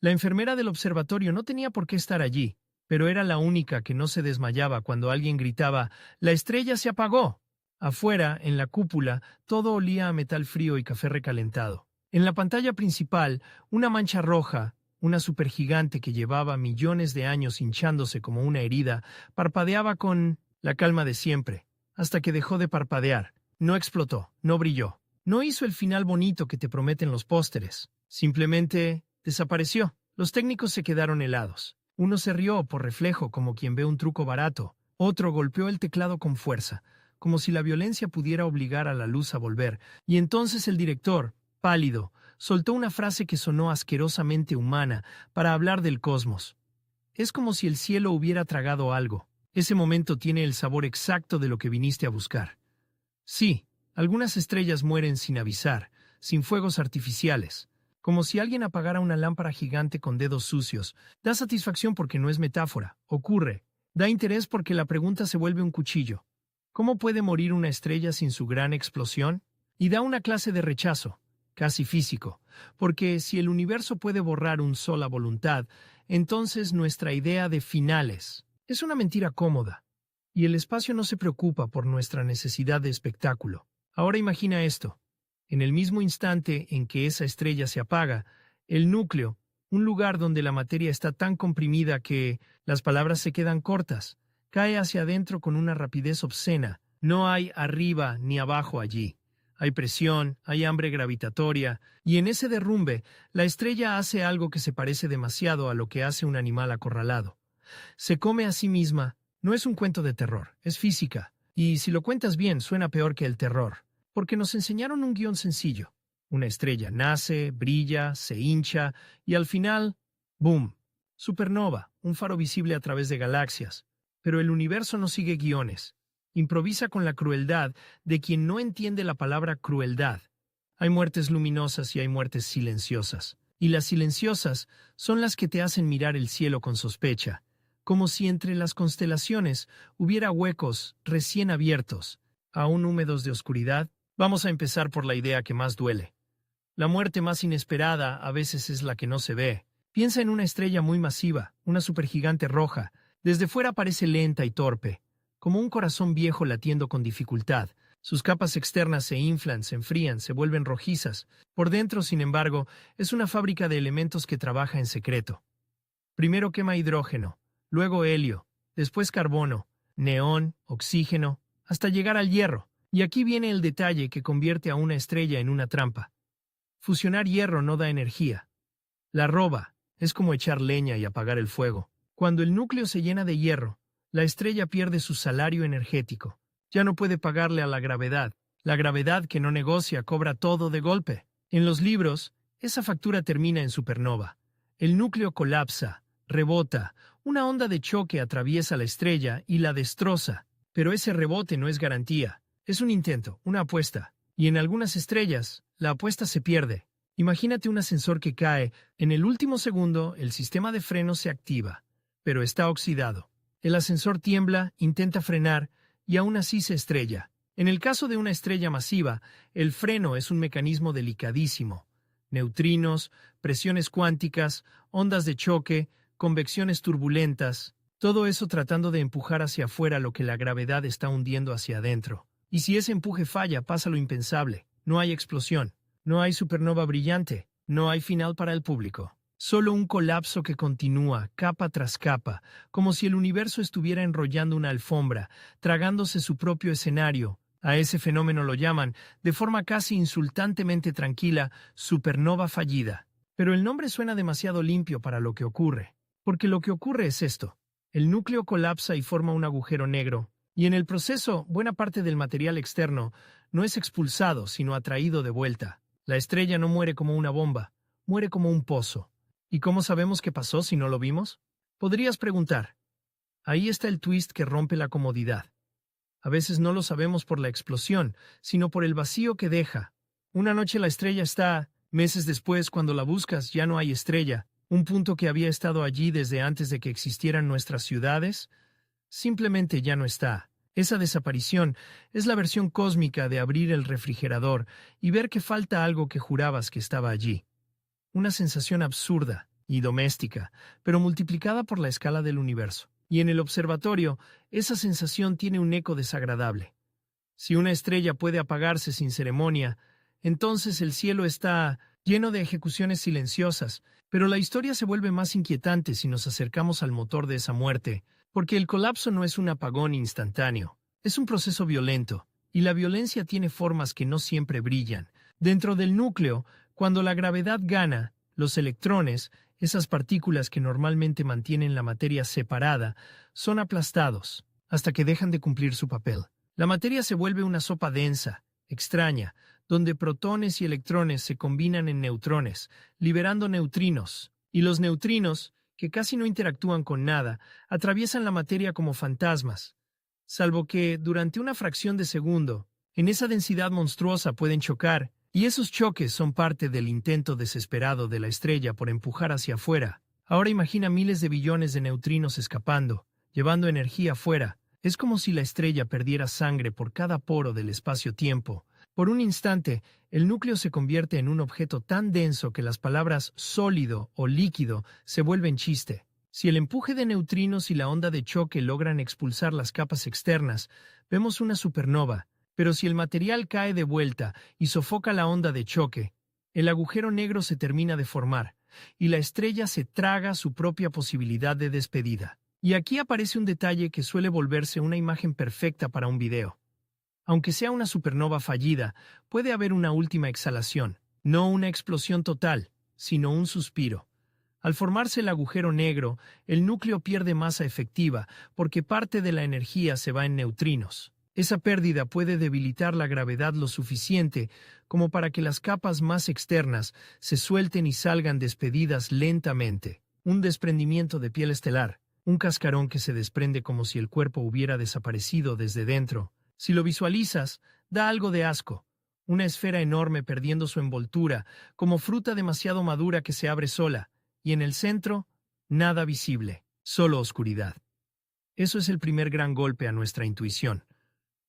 La enfermera del observatorio no tenía por qué estar allí, pero era la única que no se desmayaba cuando alguien gritaba: «¡La estrella se apagó!». Afuera, en la cúpula, todo olía a metal frío y café recalentado. En la pantalla principal, una mancha roja, una supergigante que llevaba millones de años hinchándose como una herida, parpadeaba con la calma de siempre, hasta que dejó de parpadear. No explotó, no brilló. No hizo el final bonito que te prometen los pósteres. Simplemente desapareció. Los técnicos se quedaron helados. Uno se rió por reflejo, como quien ve un truco barato. Otro golpeó el teclado con fuerza, como si la violencia pudiera obligar a la luz a volver. Y entonces el director, pálido, soltó una frase que sonó asquerosamente humana para hablar del cosmos. Es como si el cielo hubiera tragado algo. Ese momento tiene el sabor exacto de lo que viniste a buscar. Sí, algunas estrellas mueren sin avisar, sin fuegos artificiales. Como si alguien apagara una lámpara gigante con dedos sucios. Da satisfacción porque no es metáfora. Ocurre. Da interés porque la pregunta se vuelve un cuchillo. ¿Cómo puede morir una estrella sin su gran explosión? Y da una clase de rechazo, casi físico, porque si el universo puede borrar un sol a voluntad, entonces nuestra idea de finales es una mentira cómoda, y el espacio no se preocupa por nuestra necesidad de espectáculo. Ahora imagina esto. En el mismo instante en que esa estrella se apaga, el núcleo, un lugar donde la materia está tan comprimida que las palabras se quedan cortas, cae hacia adentro con una rapidez obscena. No hay arriba ni abajo allí. Hay presión, hay hambre gravitatoria, y en ese derrumbe, la estrella hace algo que se parece demasiado a lo que hace un animal acorralado. Se come a sí misma. No es un cuento de terror, es física, y si lo cuentas bien, suena peor que el terror, porque nos enseñaron un guión sencillo. Una estrella nace, brilla, se hincha, y al final, ¡boom! Supernova, un faro visible a través de galaxias. Pero el universo no sigue guiones. Improvisa con la crueldad de quien no entiende la palabra crueldad. Hay muertes luminosas y hay muertes silenciosas. Y las silenciosas son las que te hacen mirar el cielo con sospecha, como si entre las constelaciones hubiera huecos recién abiertos, aún húmedos de oscuridad. Vamos a empezar por la idea que más duele. La muerte más inesperada a veces es la que no se ve. Piensa en una estrella muy masiva, una supergigante roja. Desde fuera parece lenta y torpe, como un corazón viejo latiendo con dificultad. Sus capas externas se inflan, se enfrían, se vuelven rojizas. Por dentro, sin embargo, es una fábrica de elementos que trabaja en secreto. Primero quema hidrógeno, luego helio, después carbono, neón, oxígeno, hasta llegar al hierro. Y aquí viene el detalle que convierte a una estrella en una trampa. Fusionar hierro no da energía. La roba. Es como echar leña y apagar el fuego. Cuando el núcleo se llena de hierro, la estrella pierde su salario energético. Ya no puede pagarle a la gravedad. La gravedad que no negocia cobra todo de golpe. En los libros, esa factura termina en supernova. El núcleo colapsa, rebota, una onda de choque atraviesa la estrella y la destroza. Pero ese rebote no es garantía. Es un intento, una apuesta. Y en algunas estrellas, la apuesta se pierde. Imagínate un ascensor que cae. En el último segundo, el sistema de freno se activa, pero está oxidado. El ascensor tiembla, intenta frenar, y aún así se estrella. En el caso de una estrella masiva, el freno es un mecanismo delicadísimo. Neutrinos, presiones cuánticas, ondas de choque, convecciones turbulentas, todo eso tratando de empujar hacia afuera lo que la gravedad está hundiendo hacia adentro. Y si ese empuje falla, pasa lo impensable. No hay explosión, no hay supernova brillante, no hay final para el público. Solo un colapso que continúa, capa tras capa, como si el universo estuviera enrollando una alfombra, tragándose su propio escenario. A ese fenómeno lo llaman, de forma casi insultantemente tranquila, supernova fallida. Pero el nombre suena demasiado limpio para lo que ocurre. Porque lo que ocurre es esto. El núcleo colapsa y forma un agujero negro, y en el proceso, buena parte del material externo no es expulsado, sino atraído de vuelta. La estrella no muere como una bomba, muere como un pozo. ¿Y cómo sabemos qué pasó si no lo vimos? Podrías preguntar. Ahí está el twist que rompe la comodidad. A veces no lo sabemos por la explosión, sino por el vacío que deja. Una noche la estrella está, meses después, cuando la buscas, ya no hay estrella. Un punto que había estado allí desde antes de que existieran nuestras ciudades, simplemente ya no está. Esa desaparición es la versión cósmica de abrir el refrigerador y ver que falta algo que jurabas que estaba allí. Una sensación absurda, y doméstica, pero multiplicada por la escala del universo. Y en el observatorio, esa sensación tiene un eco desagradable. Si una estrella puede apagarse sin ceremonia, entonces el cielo está lleno de ejecuciones silenciosas, pero la historia se vuelve más inquietante si nos acercamos al motor de esa muerte, porque el colapso no es un apagón instantáneo, es un proceso violento, y la violencia tiene formas que no siempre brillan. Dentro del núcleo, cuando la gravedad gana, los electrones, esas partículas que normalmente mantienen la materia separada, son aplastados, hasta que dejan de cumplir su papel. La materia se vuelve una sopa densa, extraña, donde protones y electrones se combinan en neutrones, liberando neutrinos. Y los neutrinos, que casi no interactúan con nada, atraviesan la materia como fantasmas, salvo que, durante una fracción de segundo, en esa densidad monstruosa pueden chocar, y esos choques son parte del intento desesperado de la estrella por empujar hacia afuera. Ahora imagina miles de billones de neutrinos escapando, llevando energía afuera. Es como si la estrella perdiera sangre por cada poro del espacio-tiempo. Por un instante, el núcleo se convierte en un objeto tan denso que las palabras sólido o líquido se vuelven chiste. Si el empuje de neutrinos y la onda de choque logran expulsar las capas externas, vemos una supernova. Pero si el material cae de vuelta y sofoca la onda de choque, el agujero negro se termina de formar, y la estrella se traga su propia posibilidad de despedida. Y aquí aparece un detalle que suele volverse una imagen perfecta para un video. Aunque sea una supernova fallida, puede haber una última exhalación, no una explosión total, sino un suspiro. Al formarse el agujero negro, el núcleo pierde masa efectiva porque parte de la energía se va en neutrinos. Esa pérdida puede debilitar la gravedad lo suficiente como para que las capas más externas se suelten y salgan despedidas lentamente. Un desprendimiento de piel estelar, un cascarón que se desprende como si el cuerpo hubiera desaparecido desde dentro. Si lo visualizas, da algo de asco. Una esfera enorme perdiendo su envoltura, como fruta demasiado madura que se abre sola, y en el centro, nada visible, solo oscuridad. Eso es el primer gran golpe a nuestra intuición.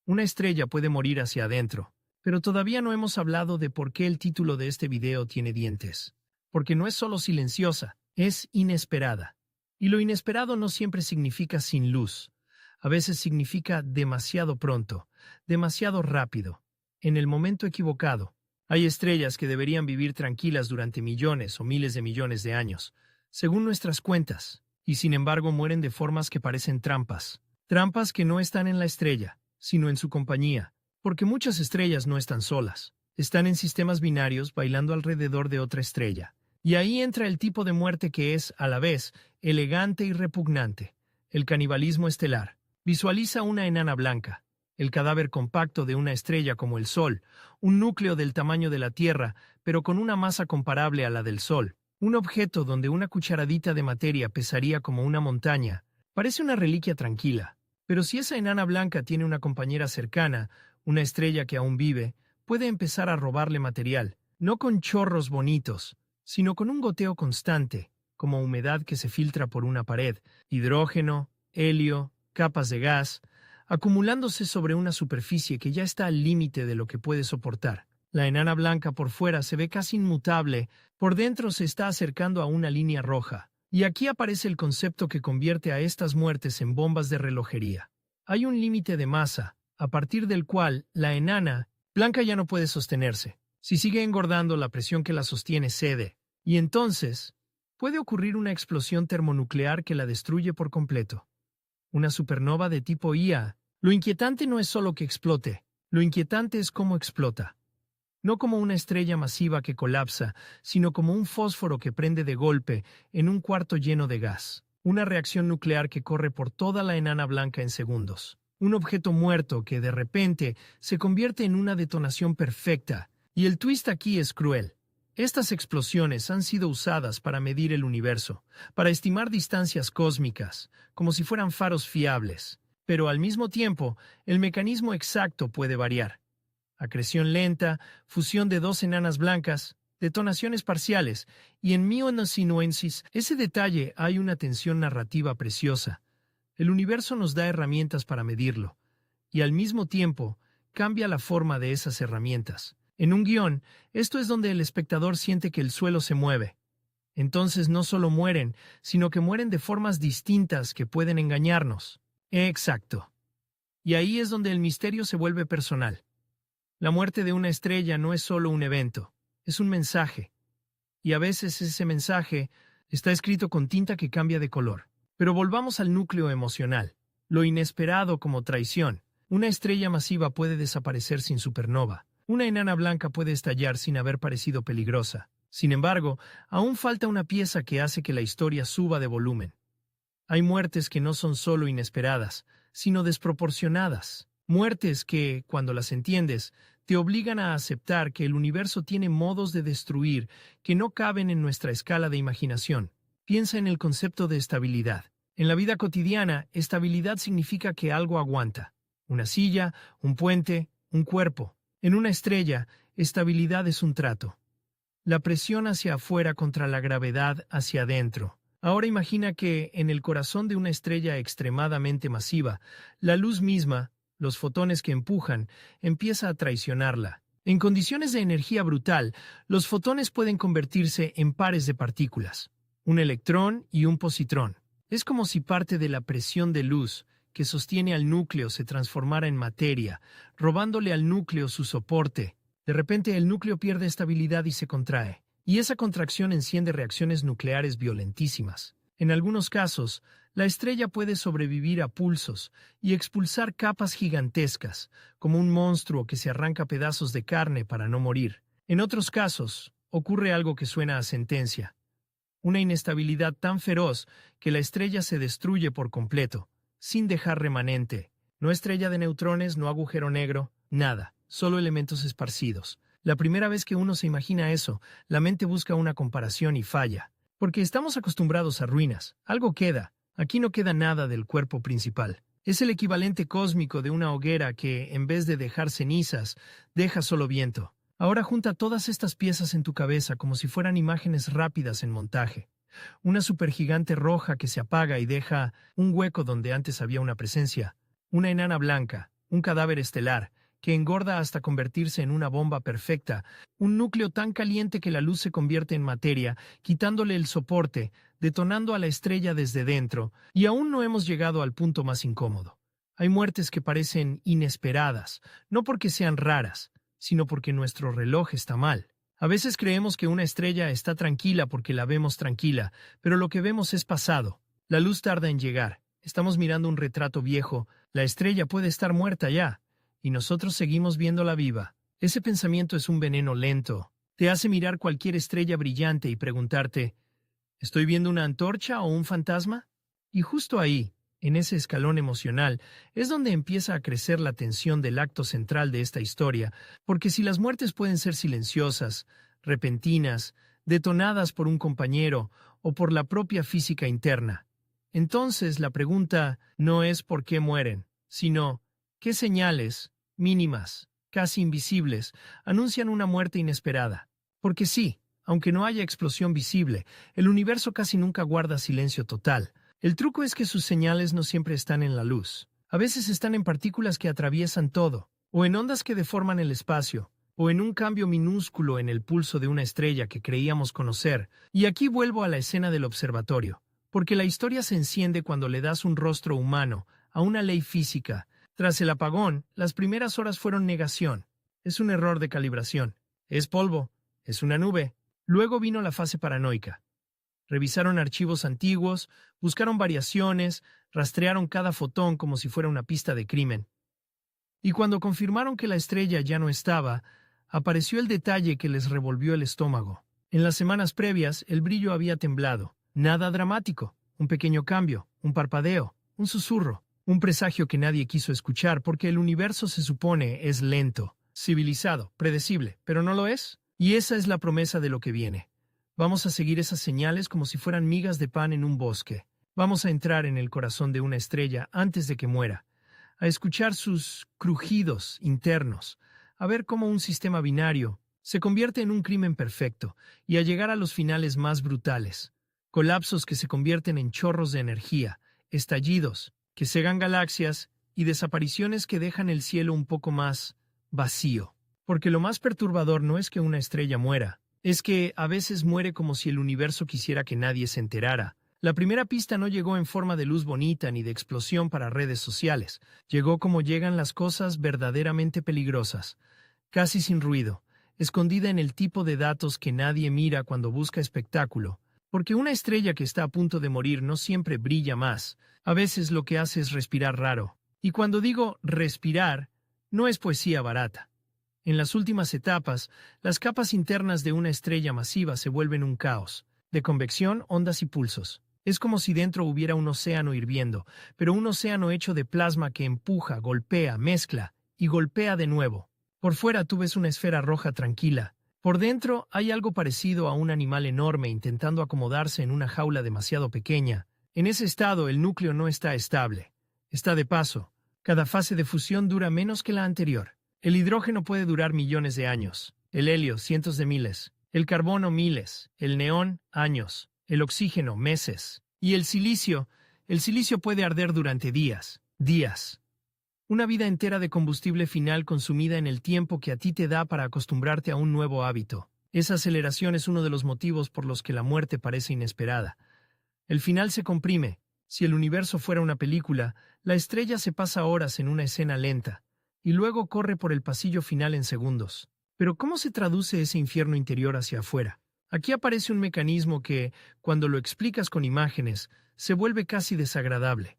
Una estrella puede morir hacia adentro, pero todavía no hemos hablado de por qué el título de este video tiene dientes. Porque no es solo silenciosa, es inesperada. Y lo inesperado no siempre significa sin luz. A veces significa demasiado pronto, demasiado rápido, en el momento equivocado. Hay estrellas que deberían vivir tranquilas durante millones o miles de millones de años, según nuestras cuentas, y sin embargo mueren de formas que parecen trampas. Trampas que no están en la estrella, sino en su compañía, porque muchas estrellas no están solas. Están en sistemas binarios bailando alrededor de otra estrella. Y ahí entra el tipo de muerte que es, a la vez, elegante y repugnante, el canibalismo estelar. Visualiza una enana blanca, el cadáver compacto de una estrella como el Sol, un núcleo del tamaño de la Tierra, pero con una masa comparable a la del Sol. Un objeto donde una cucharadita de materia pesaría como una montaña. Parece una reliquia tranquila. Pero si esa enana blanca tiene una compañera cercana, una estrella que aún vive, puede empezar a robarle material, no con chorros bonitos, sino con un goteo constante, como humedad que se filtra por una pared, hidrógeno, helio, capas de gas, acumulándose sobre una superficie que ya está al límite de lo que puede soportar. La enana blanca por fuera se ve casi inmutable, por dentro se está acercando a una línea roja. Y aquí aparece el concepto que convierte a estas muertes en bombas de relojería. Hay un límite de masa, a partir del cual la enana blanca ya no puede sostenerse. Si sigue engordando, la presión que la sostiene cede, y entonces puede ocurrir una explosión termonuclear que la destruye por completo. Una supernova de tipo IA. Lo inquietante no es solo que explote, lo inquietante es cómo explota. No como una estrella masiva que colapsa, sino como un fósforo que prende de golpe en un cuarto lleno de gas. Una reacción nuclear que corre por toda la enana blanca en segundos. Un objeto muerto que de repente se convierte en una detonación perfecta. Y el twist aquí es cruel. Estas explosiones han sido usadas para medir el universo, para estimar distancias cósmicas, como si fueran faros fiables. Pero al mismo tiempo, el mecanismo exacto puede variar. Acreción lenta, fusión de dos enanas blancas, detonaciones parciales, y en Mionosinensis, ese detalle hay una tensión narrativa preciosa. El universo nos da herramientas para medirlo, y al mismo tiempo cambia la forma de esas herramientas. En un guión, esto es donde el espectador siente que el suelo se mueve. Entonces no solo mueren, sino que mueren de formas distintas que pueden engañarnos. Exacto. Y ahí es donde el misterio se vuelve personal. La muerte de una estrella no es solo un evento, es un mensaje. Y a veces ese mensaje está escrito con tinta que cambia de color. Pero volvamos al núcleo emocional, lo inesperado como traición. Una estrella masiva puede desaparecer sin supernova. Una enana blanca puede estallar sin haber parecido peligrosa. Sin embargo, aún falta una pieza que hace que la historia suba de volumen. Hay muertes que no son solo inesperadas, sino desproporcionadas. Muertes que, cuando las entiendes, te obligan a aceptar que el universo tiene modos de destruir que no caben en nuestra escala de imaginación. Piensa en el concepto de estabilidad. En la vida cotidiana, estabilidad significa que algo aguanta. Una silla, un puente, un cuerpo. En una estrella, estabilidad es un trato. La presión hacia afuera contra la gravedad hacia adentro. Ahora imagina que, en el corazón de una estrella extremadamente masiva, la luz misma, los fotones que empujan, empieza a traicionarla. En condiciones de energía brutal, los fotones pueden convertirse en pares de partículas, un electrón y un positrón. Es como si parte de la presión de luz que sostiene al núcleo se transformara en materia, robándole al núcleo su soporte. De repente el núcleo pierde estabilidad y se contrae, y esa contracción enciende reacciones nucleares violentísimas. En algunos casos, la estrella puede sobrevivir a pulsos y expulsar capas gigantescas, como un monstruo que se arranca pedazos de carne para no morir. En otros casos, ocurre algo que suena a sentencia. Una inestabilidad tan feroz que la estrella se destruye por completo, sin dejar remanente. No estrella de neutrones, no agujero negro, nada, solo elementos esparcidos. La primera vez que uno se imagina eso, la mente busca una comparación y falla. Porque estamos acostumbrados a ruinas. Algo queda. Aquí no queda nada del cuerpo principal. Es el equivalente cósmico de una hoguera que, en vez de dejar cenizas, deja solo viento. Ahora junta todas estas piezas en tu cabeza como si fueran imágenes rápidas en montaje. Una supergigante roja que se apaga y deja un hueco donde antes había una presencia. Una enana blanca, un cadáver estelar, que engorda hasta convertirse en una bomba perfecta, un núcleo tan caliente que la luz se convierte en materia, quitándole el soporte, detonando a la estrella desde dentro, y aún no hemos llegado al punto más incómodo. Hay muertes que parecen inesperadas, no porque sean raras, sino porque nuestro reloj está mal. A veces creemos que una estrella está tranquila porque la vemos tranquila, pero lo que vemos es pasado. La luz tarda en llegar. Estamos mirando un retrato viejo. La estrella puede estar muerta ya, y nosotros seguimos viéndola viva. Ese pensamiento es un veneno lento. Te hace mirar cualquier estrella brillante y preguntarte, ¿estoy viendo una antorcha o un fantasma? Y justo ahí, en ese escalón emocional, es donde empieza a crecer la tensión del acto central de esta historia, porque si las muertes pueden ser silenciosas, repentinas, detonadas por un compañero o por la propia física interna, entonces la pregunta no es por qué mueren, sino ¿qué señales, mínimas, casi invisibles, anuncian una muerte inesperada? Porque sí, aunque no haya explosión visible, el universo casi nunca guarda silencio total. El truco es que sus señales no siempre están en la luz. A veces están en partículas que atraviesan todo, o en ondas que deforman el espacio, o en un cambio minúsculo en el pulso de una estrella que creíamos conocer. Y aquí vuelvo a la escena del observatorio, porque la historia se enciende cuando le das un rostro humano a una ley física. Tras el apagón, las primeras horas fueron negación. Es un error de calibración. Es polvo. Es una nube. Luego vino la fase paranoica. Revisaron archivos antiguos, buscaron variaciones, rastrearon cada fotón como si fuera una pista de crimen. Y cuando confirmaron que la estrella ya no estaba, apareció el detalle que les revolvió el estómago. En las semanas previas, el brillo había temblado. Nada dramático. Un pequeño cambio, un parpadeo, un susurro. Un presagio que nadie quiso escuchar porque el universo se supone es lento, civilizado, predecible, pero no lo es. Y esa es la promesa de lo que viene. Vamos a seguir esas señales como si fueran migas de pan en un bosque. Vamos a entrar en el corazón de una estrella antes de que muera, a escuchar sus crujidos internos, a ver cómo un sistema binario se convierte en un crimen perfecto y a llegar a los finales más brutales. Colapsos que se convierten en chorros de energía, estallidos que cegan galaxias y desapariciones que dejan el cielo un poco más vacío. Porque lo más perturbador no es que una estrella muera, Es que a veces muere como si el universo quisiera que nadie se enterara. La primera pista no llegó en forma de luz bonita ni de explosión para redes sociales. Llegó como llegan las cosas verdaderamente peligrosas, casi sin ruido, escondida en el tipo de datos que nadie mira cuando busca espectáculo. Porque una estrella que está a punto de morir no siempre brilla más. A veces lo que hace es respirar raro. Y cuando digo respirar, no es poesía barata. En las últimas etapas, las capas internas de una estrella masiva se vuelven un caos, de convección, ondas y pulsos. Es como si dentro hubiera un océano hirviendo, pero un océano hecho de plasma que empuja, golpea, mezcla y golpea de nuevo. Por fuera tú ves una esfera roja tranquila. Por dentro hay algo parecido a un animal enorme intentando acomodarse en una jaula demasiado pequeña. En ese estado el núcleo no está estable. Está de paso. Cada fase de fusión dura menos que la anterior. El hidrógeno puede durar millones de años, el helio cientos de miles, el carbono miles, el neón años, el oxígeno meses, y el silicio puede arder durante días. Una vida entera de combustible final consumida en el tiempo que a ti te da para acostumbrarte a un nuevo hábito. Esa aceleración es uno de los motivos por los que la muerte parece inesperada. El final se comprime. Si el universo fuera una película, la estrella se pasa horas en una escena lenta, y luego corre por el pasillo final en segundos. Pero ¿cómo se traduce ese infierno interior hacia afuera? Aquí aparece un mecanismo que, cuando lo explicas con imágenes, se vuelve casi desagradable.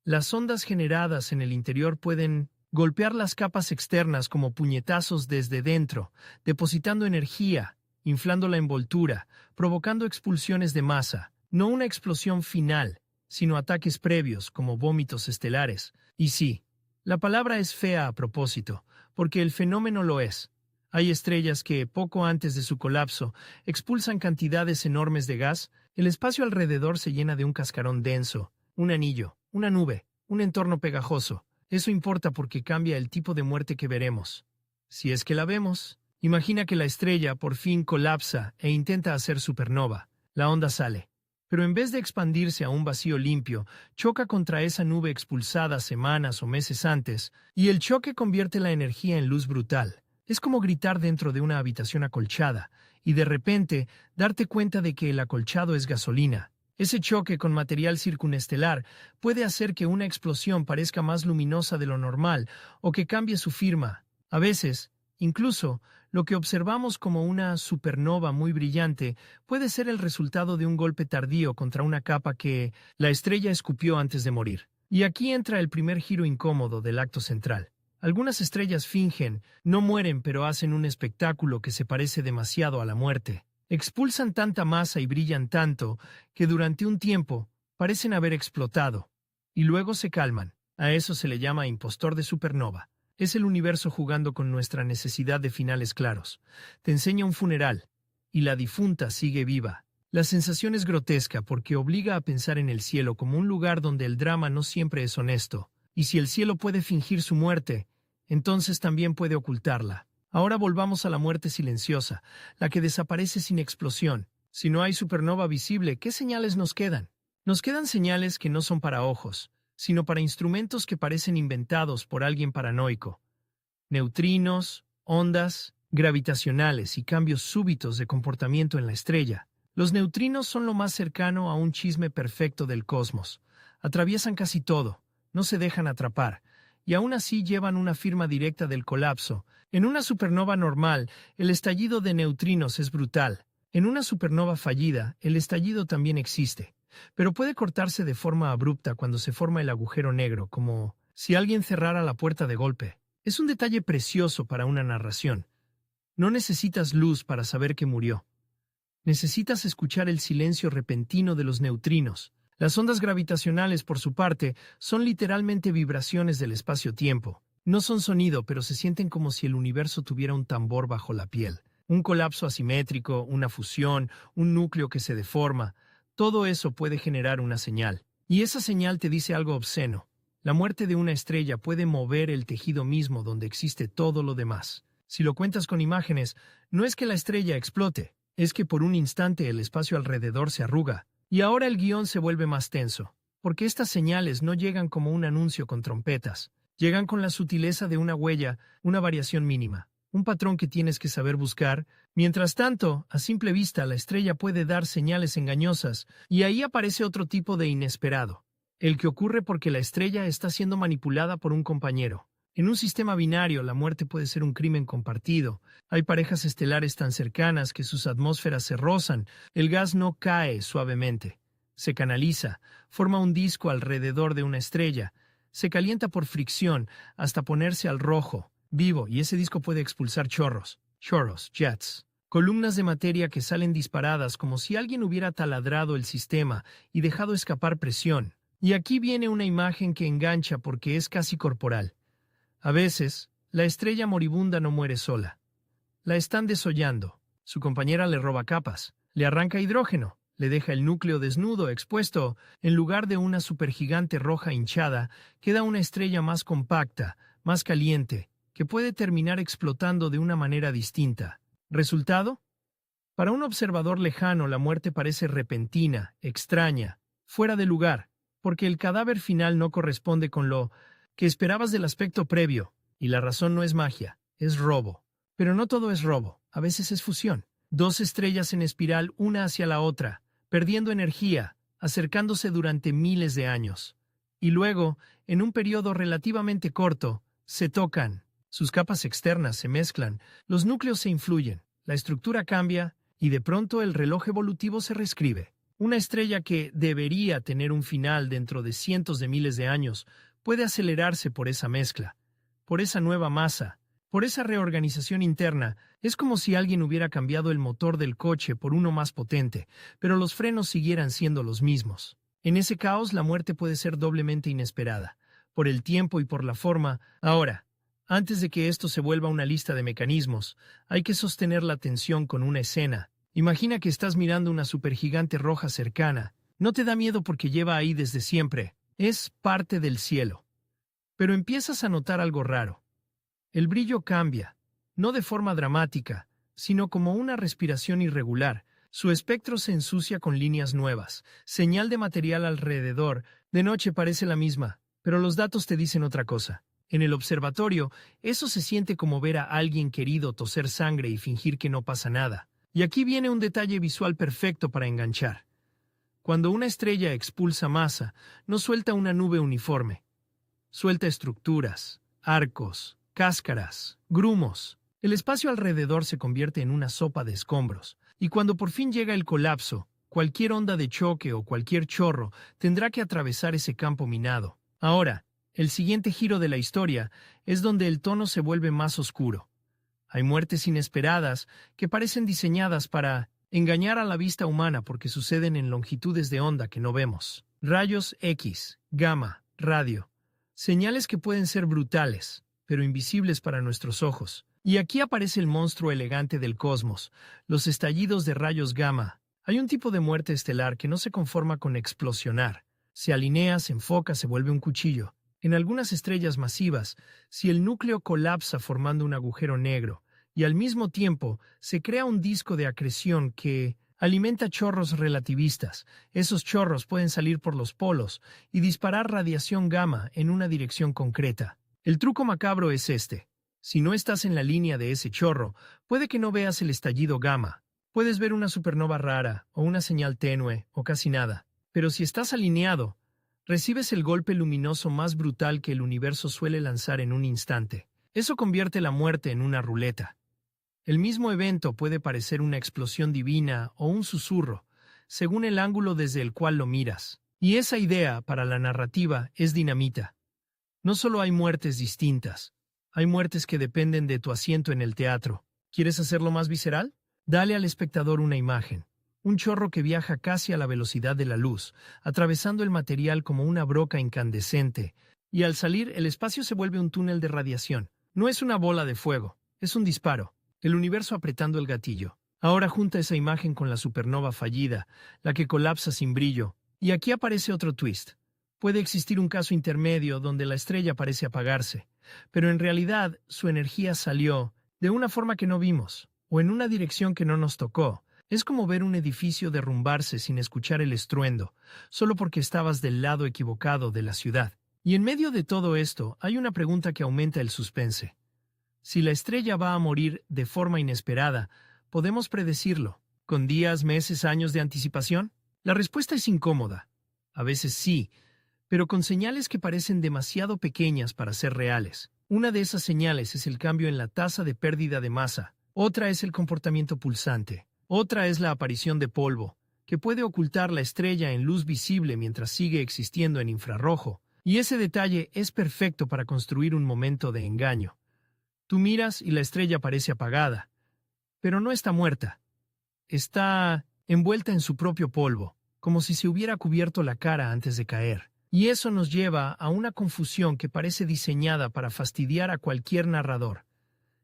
Las ondas generadas en el interior pueden golpear las capas externas como puñetazos desde dentro, depositando energía, inflando la envoltura, provocando expulsiones de masa, no una explosión final, sino ataques previos como vómitos estelares. Y sí, la palabra es fea a propósito, porque el fenómeno lo es. Hay estrellas que, poco antes de su colapso, expulsan cantidades enormes de gas. El espacio alrededor se llena de un cascarón denso, un anillo, una nube, un entorno pegajoso. Eso importa porque cambia el tipo de muerte que veremos. Si es que la vemos. Imagina que la estrella por fin colapsa e intenta hacer supernova. La onda sale. Pero en vez de expandirse a un vacío limpio, choca contra esa nube expulsada semanas o meses antes, y el choque convierte la energía en luz brutal. Es como gritar dentro de una habitación acolchada, y de repente darte cuenta de que el acolchado es gasolina. Ese choque con material circunestelar puede hacer que una explosión parezca más luminosa de lo normal o que cambie su firma. A veces, incluso, lo que observamos como una supernova muy brillante puede ser el resultado de un golpe tardío contra una capa que la estrella escupió antes de morir. Y aquí entra el primer giro incómodo del acto central. Algunas estrellas fingen, no mueren, pero hacen un espectáculo que se parece demasiado a la muerte. Expulsan tanta masa y brillan tanto que durante un tiempo parecen haber explotado, y luego se calman. A eso se le llama impostor de supernova. Es el universo jugando con nuestra necesidad de finales claros. Te enseña un funeral, y la difunta sigue viva. La sensación es grotesca porque obliga a pensar en el cielo como un lugar donde el drama no siempre es honesto. Y si el cielo puede fingir su muerte, entonces también puede ocultarla. Ahora volvamos a la muerte silenciosa, la que desaparece sin explosión. Si no hay supernova visible, ¿qué señales nos quedan? Nos quedan señales que no son para ojos, sino para instrumentos que parecen inventados por alguien paranoico. Neutrinos, ondas gravitacionales y cambios súbitos de comportamiento en la estrella. Los neutrinos son lo más cercano a un chisme perfecto del cosmos. Atraviesan casi todo, no se dejan atrapar, y aún así llevan una firma directa del colapso. En una supernova normal, el estallido de neutrinos es brutal. En una supernova fallida, el estallido también existe, pero puede cortarse de forma abrupta cuando se forma el agujero negro, como si alguien cerrara la puerta de golpe. Es un detalle precioso para una narración. No necesitas luz para saber que murió. Necesitas escuchar el silencio repentino de los neutrinos. Las ondas gravitacionales, por su parte, son literalmente vibraciones del espacio-tiempo. No son sonido, pero se sienten como si el universo tuviera un tambor bajo la piel. Un colapso asimétrico, una fusión, un núcleo que se deforma. Todo eso puede generar una señal. Y esa señal te dice algo obsceno. La muerte de una estrella puede mover el tejido mismo donde existe todo lo demás. Si lo cuentas con imágenes, no es que la estrella explote, es que por un instante el espacio alrededor se arruga. Y ahora el guión se vuelve más tenso, porque estas señales no llegan como un anuncio con trompetas. Llegan con la sutileza de una huella, una variación mínima. un patrón que tienes que saber buscar. Mientras tanto, a simple vista, la estrella puede dar señales engañosas, y ahí aparece otro tipo de inesperado, el que ocurre porque la estrella está siendo manipulada por un compañero. En un sistema binario, la muerte puede ser un crimen compartido. Hay parejas estelares tan cercanas que sus atmósferas se rozan. El gas no cae suavemente. Se canaliza, forma un disco alrededor de una estrella, se calienta por fricción hasta ponerse al rojo, vivo, y ese disco puede expulsar chorros, jets, columnas de materia que salen disparadas como si alguien hubiera taladrado el sistema y dejado escapar presión. Y aquí viene una imagen que engancha porque es casi corporal. A veces, la estrella moribunda no muere sola. La están desollando. Su compañera le roba capas, le arranca hidrógeno, le deja el núcleo desnudo, expuesto. En lugar de una supergigante roja hinchada, queda una estrella más compacta, más caliente, que puede terminar explotando de una manera distinta. ¿Resultado? Para un observador lejano, la muerte parece repentina, extraña, fuera de lugar, porque el cadáver final no corresponde con lo que esperabas del aspecto previo, y la razón no es magia, es robo. Pero no todo es robo, a veces es fusión. Dos estrellas en espiral una hacia la otra, perdiendo energía, acercándose durante miles de años. Y luego, en un periodo relativamente corto, se tocan. Sus capas externas se mezclan, los núcleos se influyen, la estructura cambia, y de pronto el reloj evolutivo se reescribe. Una estrella que debería tener un final dentro de cientos de miles de años puede acelerarse por esa mezcla, por esa nueva masa, por esa reorganización interna. Es como si alguien hubiera cambiado el motor del coche por uno más potente, pero los frenos siguieran siendo los mismos. En ese caos, la muerte puede ser doblemente inesperada, por el tiempo y por la forma. Ahora, antes de que esto se vuelva una lista de mecanismos, hay que sostener la atención con una escena. Imagina que estás mirando una supergigante roja cercana. No te da miedo porque lleva ahí desde siempre. Es parte del cielo. Pero empiezas a notar algo raro. El brillo cambia, no de forma dramática, sino como una respiración irregular. Su espectro se ensucia con líneas nuevas, señal de material alrededor. De noche parece la misma, pero los datos te dicen otra cosa. En el observatorio, eso se siente como ver a alguien querido toser sangre y fingir que no pasa nada. Y aquí viene un detalle visual perfecto para enganchar. Cuando una estrella expulsa masa, no suelta una nube uniforme. Suelta estructuras, arcos, cáscaras, grumos. El espacio alrededor se convierte en una sopa de escombros. Y cuando por fin llega el colapso, cualquier onda de choque o cualquier chorro tendrá que atravesar ese campo minado. Ahora, el siguiente giro de la historia es donde el tono se vuelve más oscuro. Hay muertes inesperadas que parecen diseñadas para engañar a la vista humana porque suceden en longitudes de onda que no vemos. Rayos X, gamma, radio. Señales que pueden ser brutales, pero invisibles para nuestros ojos. Y aquí aparece el monstruo elegante del cosmos, los estallidos de rayos gamma. Hay un tipo de muerte estelar que no se conforma con explosionar. Se alinea, se enfoca, se vuelve un cuchillo. En algunas estrellas masivas, si el núcleo colapsa formando un agujero negro, y al mismo tiempo se crea un disco de acreción que alimenta chorros relativistas. Esos chorros pueden salir por los polos y disparar radiación gamma en una dirección concreta. El truco macabro es este. Si no estás en la línea de ese chorro, puede que no veas el estallido gamma. Puedes ver una supernova rara, o una señal tenue, o casi nada. Pero si estás alineado, recibes el golpe luminoso más brutal que el universo suele lanzar en un instante. Eso convierte la muerte en una ruleta. El mismo evento puede parecer una explosión divina o un susurro, según el ángulo desde el cual lo miras. Y esa idea, para la narrativa, es dinamita. No solo hay muertes distintas, hay muertes que dependen de tu asiento en el teatro. ¿Quieres hacerlo más visceral? Dale al espectador una imagen. Un chorro que viaja casi a la velocidad de la luz, atravesando el material como una broca incandescente, y al salir el espacio se vuelve un túnel de radiación. No es una bola de fuego, es un disparo. El universo apretando el gatillo. Ahora junta esa imagen con la supernova fallida, la que colapsa sin brillo. Y aquí aparece otro twist. Puede existir un caso intermedio donde la estrella parece apagarse, pero en realidad su energía salió de una forma que no vimos, o en una dirección que no nos tocó. Es como ver un edificio derrumbarse sin escuchar el estruendo, solo porque estabas del lado equivocado de la ciudad. Y en medio de todo esto, hay una pregunta que aumenta el suspense. Si la estrella va a morir de forma inesperada, ¿podemos predecirlo? ¿Con días, meses, años de anticipación? La respuesta es incómoda. A veces sí, pero con señales que parecen demasiado pequeñas para ser reales. Una de esas señales es el cambio en la tasa de pérdida de masa. Otra es el comportamiento pulsante. Otra es la aparición de polvo, que puede ocultar la estrella en luz visible mientras sigue existiendo en infrarrojo. Y ese detalle es perfecto para construir un momento de engaño. Tú miras y la estrella parece apagada, pero no está muerta. Está envuelta en su propio polvo, como si se hubiera cubierto la cara antes de caer. Y eso nos lleva a una confusión que parece diseñada para fastidiar a cualquier narrador.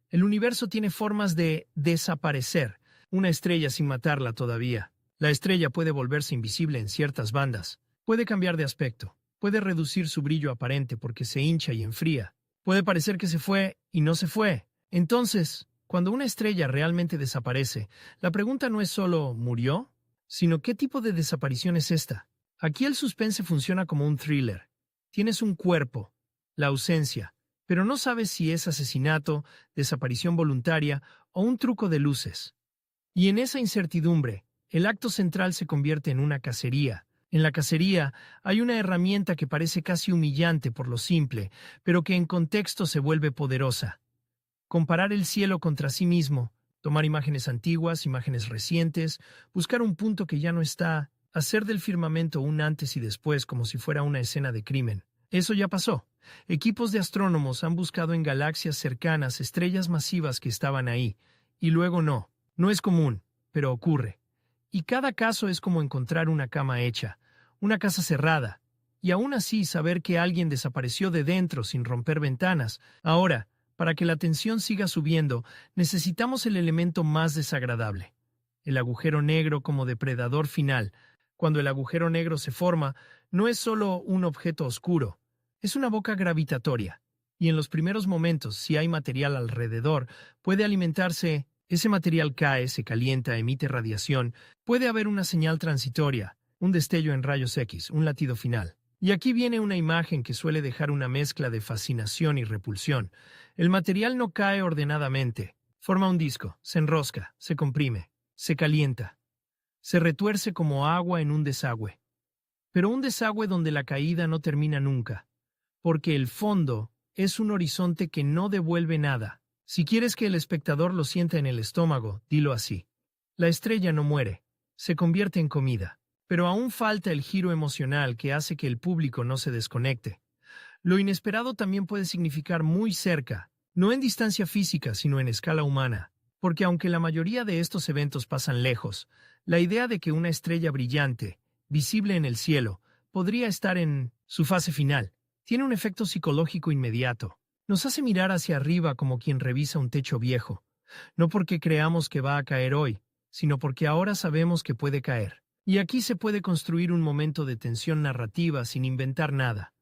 El universo tiene formas de desaparecer, una estrella sin matarla todavía. La estrella puede volverse invisible en ciertas bandas, puede cambiar de aspecto, puede reducir su brillo aparente porque se hincha y enfría, puede parecer que se fue y no se fue. Entonces, cuando una estrella realmente desaparece, la pregunta no es solo ¿murió?, sino ¿qué tipo de desaparición es esta? Aquí el suspense funciona como un thriller. Tienes un cuerpo, la ausencia, pero no sabes si es asesinato, desaparición voluntaria o un truco de luces. Y en esa incertidumbre, el acto central se convierte en una cacería. En la cacería hay una herramienta que parece casi humillante por lo simple, pero que en contexto se vuelve poderosa. Comparar el cielo contra sí mismo, tomar imágenes antiguas, imágenes recientes, buscar un punto que ya no está, hacer del firmamento un antes y después como si fuera una escena de crimen. Eso ya pasó. Equipos de astrónomos han buscado en galaxias cercanas estrellas masivas que estaban ahí, y luego no. No es común, pero ocurre. Y cada caso es como encontrar una cama hecha, una casa cerrada, y aún así saber que alguien desapareció de dentro sin romper ventanas. Ahora, para que la tensión siga subiendo, necesitamos el elemento más desagradable, el agujero negro como depredador final. Cuando el agujero negro se forma, no es solo un objeto oscuro, es una boca gravitatoria, y en los primeros momentos, si hay material alrededor, puede alimentarse. Ese material cae, se calienta, emite radiación, puede haber una señal transitoria, un destello en rayos X, un latido final. Y aquí viene una imagen que suele dejar una mezcla de fascinación y repulsión. El material no cae ordenadamente, forma un disco, se enrosca, se comprime, se calienta, se retuerce como agua en un desagüe. Pero un desagüe donde la caída no termina nunca, porque el fondo es un horizonte que no devuelve nada. Si quieres que el espectador lo sienta en el estómago, dilo así. La estrella no muere, se convierte en comida. Pero aún falta el giro emocional que hace que el público no se desconecte. Lo inesperado también puede significar muy cerca, no en distancia física, sino en escala humana. Porque aunque la mayoría de estos eventos pasan lejos, la idea de que una estrella brillante, visible en el cielo, podría estar en su fase final, tiene un efecto psicológico inmediato. Nos hace mirar hacia arriba como quien revisa un techo viejo, no porque creamos que va a caer hoy, sino porque ahora sabemos que puede caer. Y aquí se puede construir un momento de tensión narrativa sin inventar nada.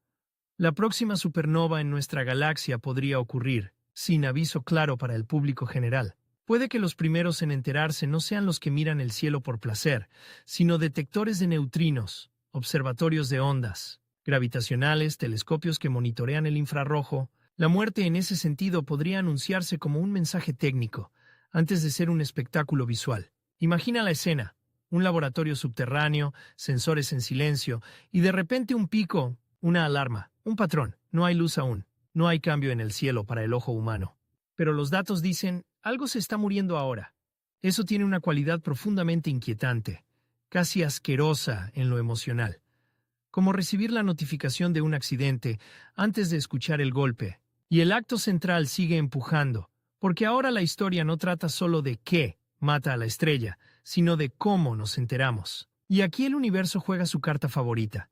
La próxima supernova en nuestra galaxia podría ocurrir, sin aviso claro para el público general. Puede que los primeros en enterarse no sean los que miran el cielo por placer, sino detectores de neutrinos, observatorios de ondas gravitacionales, telescopios que monitorean el infrarrojo. La muerte en ese sentido podría anunciarse como un mensaje técnico, antes de ser un espectáculo visual. Imagina la escena. Un laboratorio subterráneo, sensores en silencio, y de repente un pico, una alarma, un patrón. No hay luz aún, no hay cambio en el cielo para el ojo humano. Pero los datos dicen, algo se está muriendo ahora. Eso tiene una cualidad profundamente inquietante, casi asquerosa en lo emocional. Como recibir la notificación de un accidente antes de escuchar el golpe. Y el acto central sigue empujando, porque ahora la historia no trata solo de qué mata a la estrella, sino de cómo nos enteramos. Y aquí el universo juega su carta favorita: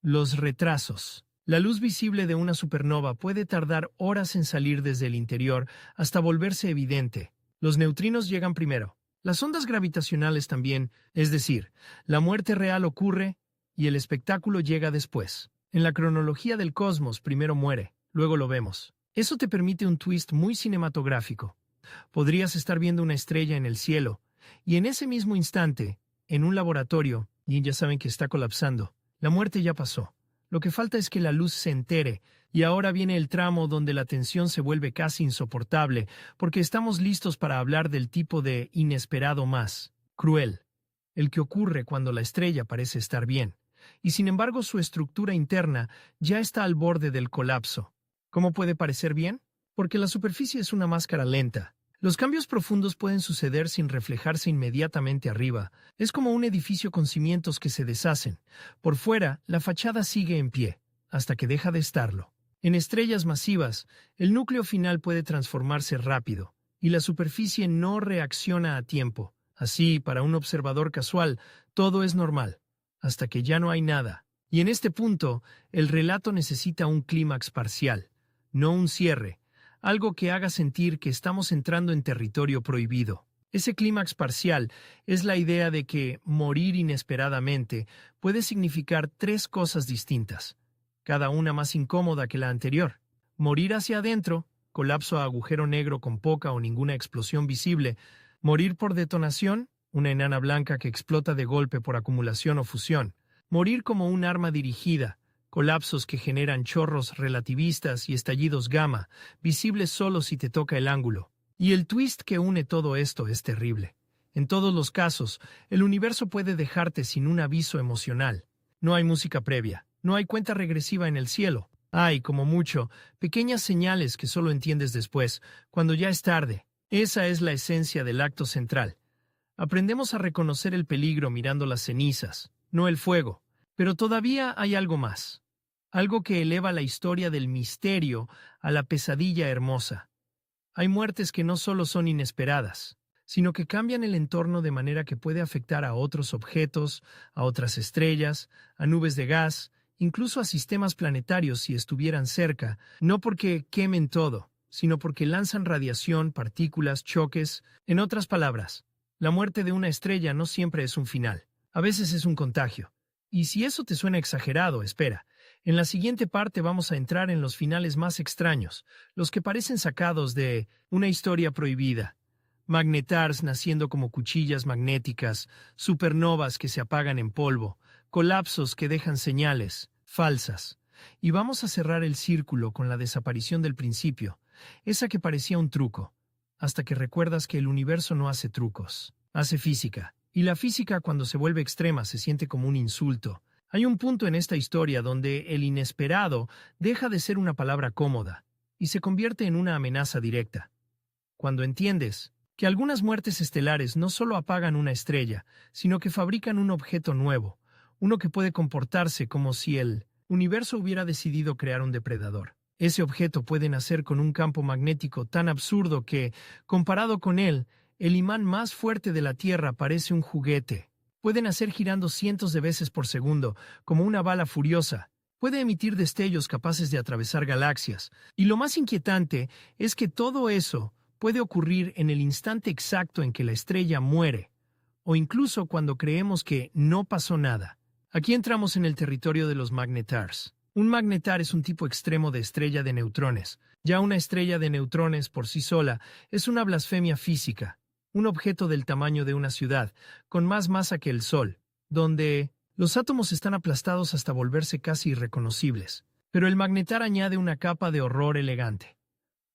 los retrasos. La luz visible de una supernova puede tardar horas en salir desde el interior hasta volverse evidente. Los neutrinos llegan primero. Las ondas gravitacionales también, es decir, la muerte real ocurre y el espectáculo llega después. En la cronología del cosmos primero muere, luego lo vemos. Eso te permite un twist muy cinematográfico. Podrías estar viendo una estrella en el cielo, y en ese mismo instante, en un laboratorio, y ya saben que está colapsando, la muerte ya pasó. Lo que falta es que la luz se entere, y ahora viene el tramo donde la tensión se vuelve casi insoportable, porque estamos listos para hablar del tipo de inesperado más cruel, el que ocurre cuando la estrella parece estar bien, y sin embargo su estructura interna ya está al borde del colapso. ¿Cómo puede parecer bien? Porque la superficie es una máscara lenta. Los cambios profundos pueden suceder sin reflejarse inmediatamente arriba. Es como un edificio con cimientos que se deshacen. Por fuera, la fachada sigue en pie, hasta que deja de estarlo. En estrellas masivas, el núcleo final puede transformarse rápido, y la superficie no reacciona a tiempo. Así, para un observador casual, todo es normal, hasta que ya no hay nada. Y en este punto, el relato necesita un clímax parcial, no un cierre, algo que haga sentir que estamos entrando en territorio prohibido. Ese clímax parcial es la idea de que morir inesperadamente puede significar tres cosas distintas, cada una más incómoda que la anterior. Morir hacia adentro, colapso a agujero negro con poca o ninguna explosión visible. Morir por detonación, una enana blanca que explota de golpe por acumulación o fusión. Morir como un arma dirigida, colapsos que generan chorros relativistas y estallidos gamma, visibles solo si te toca el ángulo. Y el twist que une todo esto es terrible. En todos los casos, el universo puede dejarte sin un aviso emocional. No hay música previa, no hay cuenta regresiva en el cielo. Hay, como mucho, pequeñas señales que solo entiendes después, cuando ya es tarde. Esa es la esencia del acto central. Aprendemos a reconocer el peligro mirando las cenizas, no el fuego. Pero todavía hay algo más. Algo que eleva la historia del misterio a la pesadilla hermosa. Hay muertes que no solo son inesperadas, sino que cambian el entorno de manera que puede afectar a otros objetos, a otras estrellas, a nubes de gas, incluso a sistemas planetarios si estuvieran cerca, no porque quemen todo, sino porque lanzan radiación, partículas, choques. En otras palabras, la muerte de una estrella no siempre es un final, a veces es un contagio. Y si eso te suena exagerado, espera. En la siguiente parte vamos a entrar en los finales más extraños, los que parecen sacados de una historia prohibida. Magnetars naciendo como cuchillas magnéticas, supernovas que se apagan en polvo, colapsos que dejan señales falsas. Y vamos a cerrar el círculo con la desaparición del principio, esa que parecía un truco, hasta que recuerdas que el universo no hace trucos, hace física. Y la física, cuando se vuelve extrema, se siente como un insulto. Hay un punto en esta historia donde el inesperado deja de ser una palabra cómoda y se convierte en una amenaza directa. Cuando entiendes que algunas muertes estelares no solo apagan una estrella, sino que fabrican un objeto nuevo, uno que puede comportarse como si el universo hubiera decidido crear un depredador. Ese objeto puede nacer con un campo magnético tan absurdo que, comparado con él, el imán más fuerte de la Tierra parece un juguete. Puede nacer girando cientos de veces por segundo, como una bala furiosa. Puede emitir destellos capaces de atravesar galaxias. Y lo más inquietante es que todo eso puede ocurrir en el instante exacto en que la estrella muere, o incluso cuando creemos que no pasó nada. Aquí entramos en el territorio de los magnetars. Un magnetar es un tipo extremo de estrella de neutrones. Ya una estrella de neutrones por sí sola es una blasfemia física. Un objeto del tamaño de una ciudad, con más masa que el Sol, donde los átomos están aplastados hasta volverse casi irreconocibles. Pero el magnetar añade una capa de horror elegante.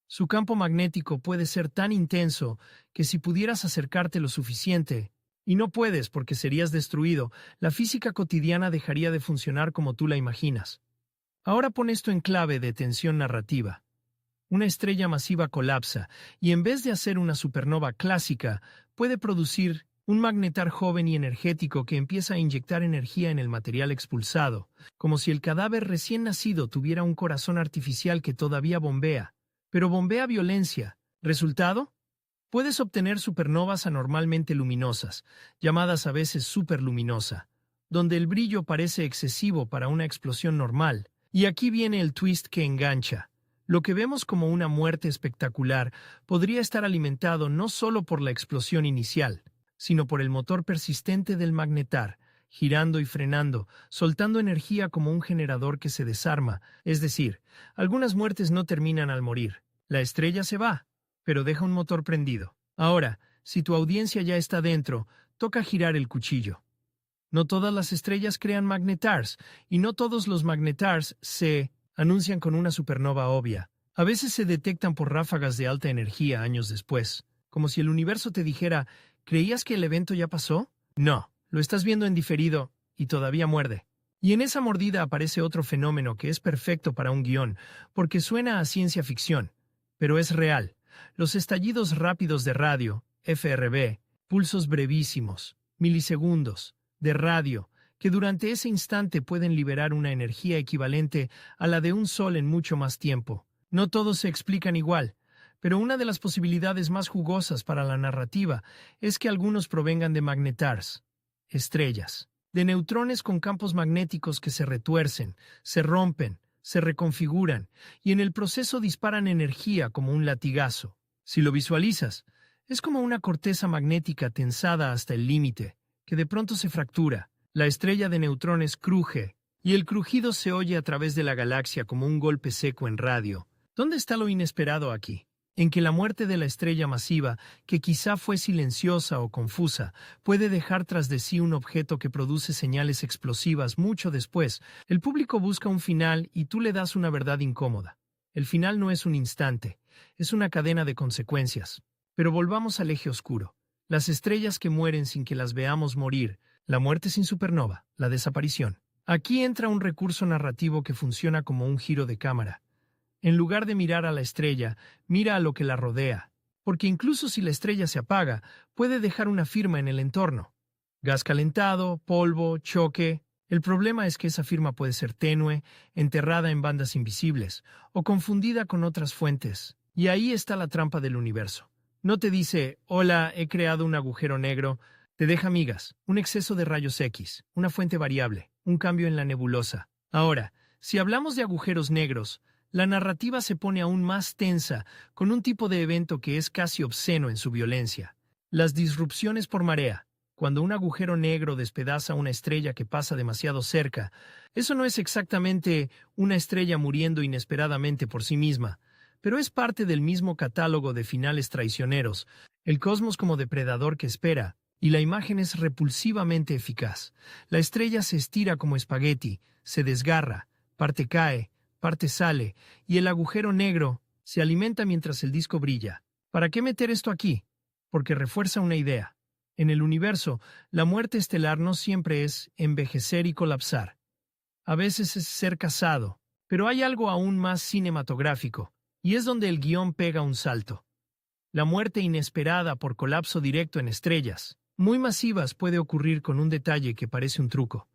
Su campo magnético puede ser tan intenso que si pudieras acercarte lo suficiente, y no puedes porque serías destruido, la física cotidiana dejaría de funcionar como tú la imaginas. Ahora pon esto en clave de tensión narrativa. Una estrella masiva colapsa y en vez de hacer una supernova clásica, puede producir un magnetar joven y energético que empieza a inyectar energía en el material expulsado, como si el cadáver recién nacido tuviera un corazón artificial que todavía bombea, pero bombea violencia. ¿Resultado? Puedes obtener supernovas anormalmente luminosas, llamadas a veces superluminosa, donde el brillo parece excesivo para una explosión normal. Y aquí viene el twist que engancha. Lo que vemos como una muerte espectacular podría estar alimentado no solo por la explosión inicial, sino por el motor persistente del magnetar, girando y frenando, soltando energía como un generador que se desarma. Es decir, algunas muertes no terminan al morir. La estrella se va, pero deja un motor prendido. Ahora, si tu audiencia ya está dentro, toca girar el cuchillo. No todas las estrellas crean magnetars, y no todos los magnetars se anuncian con una supernova obvia. A veces se detectan por ráfagas de alta energía años después, como si el universo te dijera, ¿creías que el evento ya pasó? No, lo estás viendo en diferido, y todavía muerde. Y en esa mordida aparece otro fenómeno que es perfecto para un guión, porque suena a ciencia ficción, pero es real. Los estallidos rápidos de radio, FRB, pulsos brevísimos, milisegundos, de radio, que durante ese instante pueden liberar una energía equivalente a la de un sol en mucho más tiempo. No todos se explican igual, pero una de las posibilidades más jugosas para la narrativa es que algunos provengan de magnetars, estrellas, de neutrones con campos magnéticos que se retuercen, se rompen, se reconfiguran y en el proceso disparan energía como un latigazo. Si lo visualizas, es como una corteza magnética tensada hasta el límite, que de pronto se fractura. La estrella de neutrones cruje, y el crujido se oye a través de la galaxia como un golpe seco en radio. ¿Dónde está lo inesperado aquí? En que la muerte de la estrella masiva, que quizá fue silenciosa o confusa, puede dejar tras de sí un objeto que produce señales explosivas mucho después. El público busca un final y tú le das una verdad incómoda. El final no es un instante, es una cadena de consecuencias. Pero volvamos al eje oscuro. Las estrellas que mueren sin que las veamos morir, la muerte sin supernova, la desaparición. Aquí entra un recurso narrativo que funciona como un giro de cámara. En lugar de mirar a la estrella, mira a lo que la rodea, porque incluso si la estrella se apaga, puede dejar una firma en el entorno. Gas calentado, polvo, choque. El problema es que esa firma puede ser tenue, enterrada en bandas invisibles, o confundida con otras fuentes. Y ahí está la trampa del universo. No te dice, hola, he creado un agujero negro. Te deja migas, un exceso de rayos X, una fuente variable, un cambio en la nebulosa. Ahora, si hablamos de agujeros negros, la narrativa se pone aún más tensa con un tipo de evento que es casi obsceno en su violencia. Las disrupciones por marea. Cuando un agujero negro despedaza una estrella que pasa demasiado cerca, eso no es exactamente una estrella muriendo inesperadamente por sí misma, pero es parte del mismo catálogo de finales traicioneros, el cosmos como depredador que espera, y la imagen es repulsivamente eficaz. La estrella se estira como espagueti, se desgarra, parte cae, parte sale, y el agujero negro se alimenta mientras el disco brilla. ¿Para qué meter esto aquí? Porque refuerza una idea. En el universo, la muerte estelar no siempre es envejecer y colapsar. A veces es ser casado, pero hay algo aún más cinematográfico, y es donde el guión pega un salto. La muerte inesperada por colapso directo en estrellas, muy masivas, puede ocurrir con un detalle que parece un truco.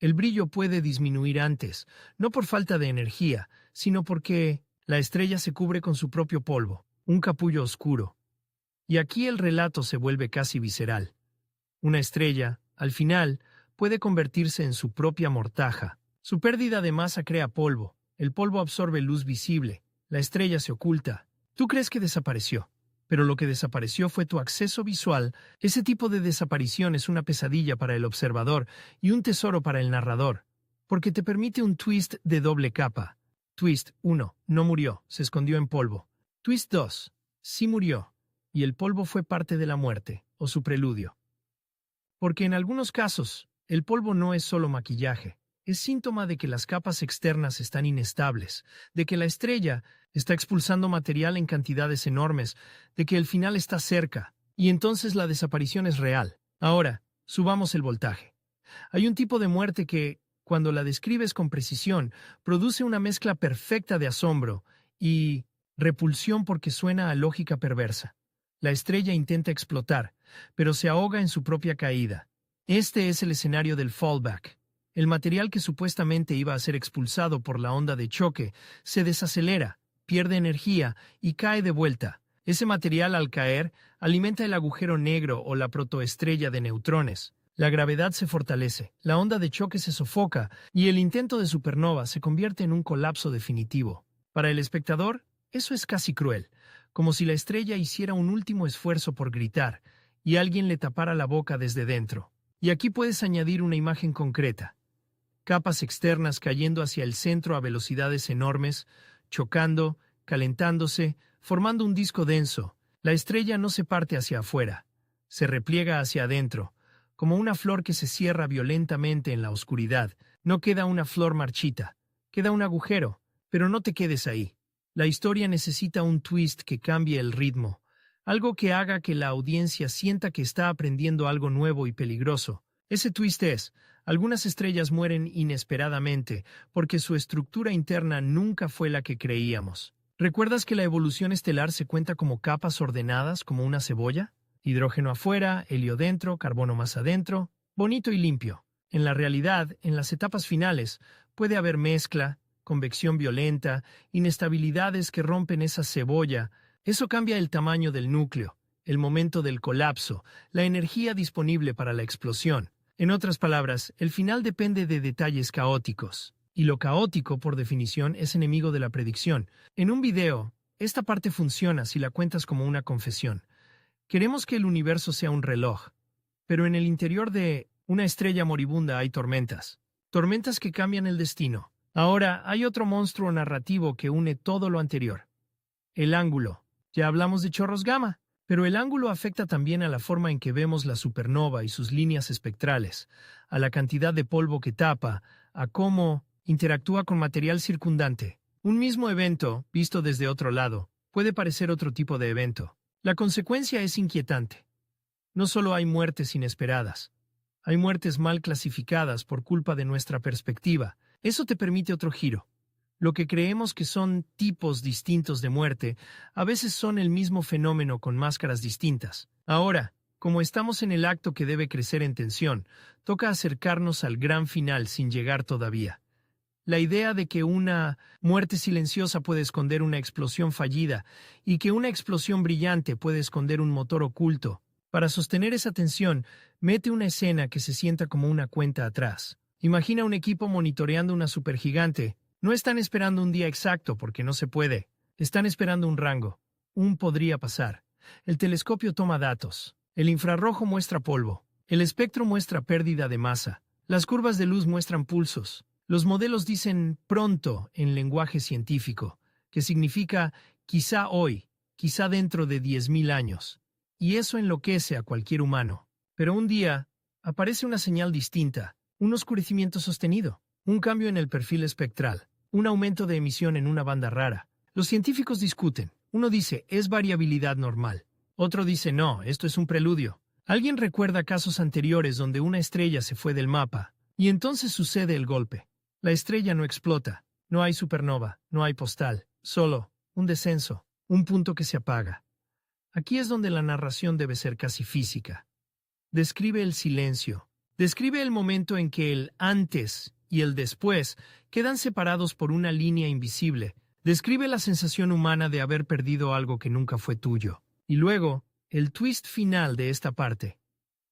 El brillo puede disminuir antes, no por falta de energía, sino porque la estrella se cubre con su propio polvo, un capullo oscuro. Y aquí el relato se vuelve casi visceral. Una estrella, al final, puede convertirse en su propia mortaja. Su pérdida de masa crea polvo, el polvo absorbe luz visible, la estrella se oculta. Tú crees que desapareció, pero lo que desapareció fue tu acceso visual. Ese tipo de desaparición es una pesadilla para el observador y un tesoro para el narrador, porque te permite un twist de doble capa. Twist 1. No murió, se escondió en polvo. Twist 2. Sí murió, y el polvo fue parte de la muerte, o su preludio. Porque en algunos casos, el polvo no es solo maquillaje, es síntoma de que las capas externas están inestables, de que la estrella está expulsando material en cantidades enormes, de que el final está cerca, y entonces la desaparición es real. Ahora, subamos el voltaje. Hay un tipo de muerte que, cuando la describes con precisión, produce una mezcla perfecta de asombro y repulsión porque suena a lógica perversa. La estrella intenta explotar, pero se ahoga en su propia caída. Este es el escenario del fallback. El material que supuestamente iba a ser expulsado por la onda de choque se desacelera, pierde energía y cae de vuelta. Ese material, al caer, alimenta el agujero negro o la protoestrella de neutrones. La gravedad se fortalece, la onda de choque se sofoca y el intento de supernova se convierte en un colapso definitivo. Para el espectador, eso es casi cruel, como si la estrella hiciera un último esfuerzo por gritar y alguien le tapara la boca desde dentro. Y aquí puedes añadir una imagen concreta. Capas externas cayendo hacia el centro a velocidades enormes, chocando, calentándose, formando un disco denso. La estrella no se parte hacia afuera, se repliega hacia adentro, como una flor que se cierra violentamente en la oscuridad. No queda una flor marchita, queda un agujero, pero no te quedes ahí. La historia necesita un twist que cambie el ritmo, algo que haga que la audiencia sienta que está aprendiendo algo nuevo y peligroso. Ese twist es: algunas estrellas mueren inesperadamente porque su estructura interna nunca fue la que creíamos. ¿Recuerdas que la evolución estelar se cuenta como capas ordenadas, como una cebolla? Hidrógeno afuera, helio dentro, carbono más adentro, bonito y limpio. En la realidad, en las etapas finales, puede haber mezcla, convección violenta, inestabilidades que rompen esa cebolla. Eso cambia el tamaño del núcleo, el momento del colapso, la energía disponible para la explosión. En otras palabras, el final depende de detalles caóticos. Y lo caótico, por definición, es enemigo de la predicción. En un video, esta parte funciona si la cuentas como una confesión. Queremos que el universo sea un reloj, pero en el interior de una estrella moribunda hay tormentas. Tormentas que cambian el destino. Ahora, hay otro monstruo narrativo que une todo lo anterior. El ángulo. Ya hablamos de chorros gamma, pero el ángulo afecta también a la forma en que vemos la supernova y sus líneas espectrales, a la cantidad de polvo que tapa, a cómo interactúa con material circundante. Un mismo evento, visto desde otro lado, puede parecer otro tipo de evento. La consecuencia es inquietante. No solo hay muertes inesperadas, hay muertes mal clasificadas por culpa de nuestra perspectiva. Eso te permite otro giro. Lo que creemos que son tipos distintos de muerte, a veces son el mismo fenómeno con máscaras distintas. Ahora, como estamos en el acto que debe crecer en tensión, toca acercarnos al gran final sin llegar todavía. La idea de que una muerte silenciosa puede esconder una explosión fallida y que una explosión brillante puede esconder un motor oculto. Para sostener esa tensión, mete una escena que se sienta como una cuenta atrás. Imagina un equipo monitoreando una supergigante. No están esperando un día exacto porque no se puede. Están esperando un rango. Un podría pasar. El telescopio toma datos. El infrarrojo muestra polvo. El espectro muestra pérdida de masa. Las curvas de luz muestran pulsos. Los modelos dicen pronto en lenguaje científico, que significa quizá hoy, quizá dentro de 10.000 años. Y eso enloquece a cualquier humano. Pero un día aparece una señal distinta, un oscurecimiento sostenido, un cambio en el perfil espectral, un aumento de emisión en una banda rara. Los científicos discuten. Uno dice, es variabilidad normal. Otro dice, no, esto es un preludio. Alguien recuerda casos anteriores donde una estrella se fue del mapa, y entonces sucede el golpe. La estrella no explota, no hay supernova, no hay postal, solo un descenso, un punto que se apaga. Aquí es donde la narración debe ser casi física. Describe el silencio, describe el momento en que el antes y el después quedan separados por una línea invisible, describe la sensación humana de haber perdido algo que nunca fue tuyo. Y luego, el twist final de esta parte.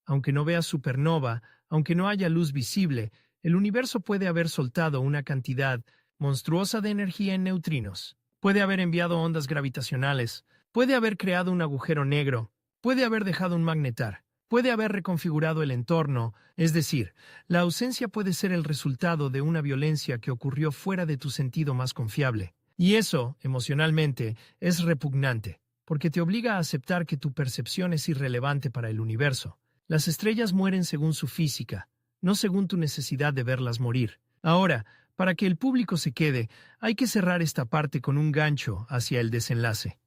Aunque no veas supernova, aunque no haya luz visible, el universo puede haber soltado una cantidad monstruosa de energía en neutrinos. Puede haber enviado ondas gravitacionales. Puede haber creado un agujero negro. Puede haber dejado un magnetar. Puede haber reconfigurado el entorno. Es decir, la ausencia puede ser el resultado de una violencia que ocurrió fuera de tu sentido más confiable. Y eso, emocionalmente, es repugnante, porque te obliga a aceptar que tu percepción es irrelevante para el universo. Las estrellas mueren según su física, no según tu necesidad de verlas morir. Ahora, para que el público se quede, hay que cerrar esta parte con un gancho hacia el desenlace.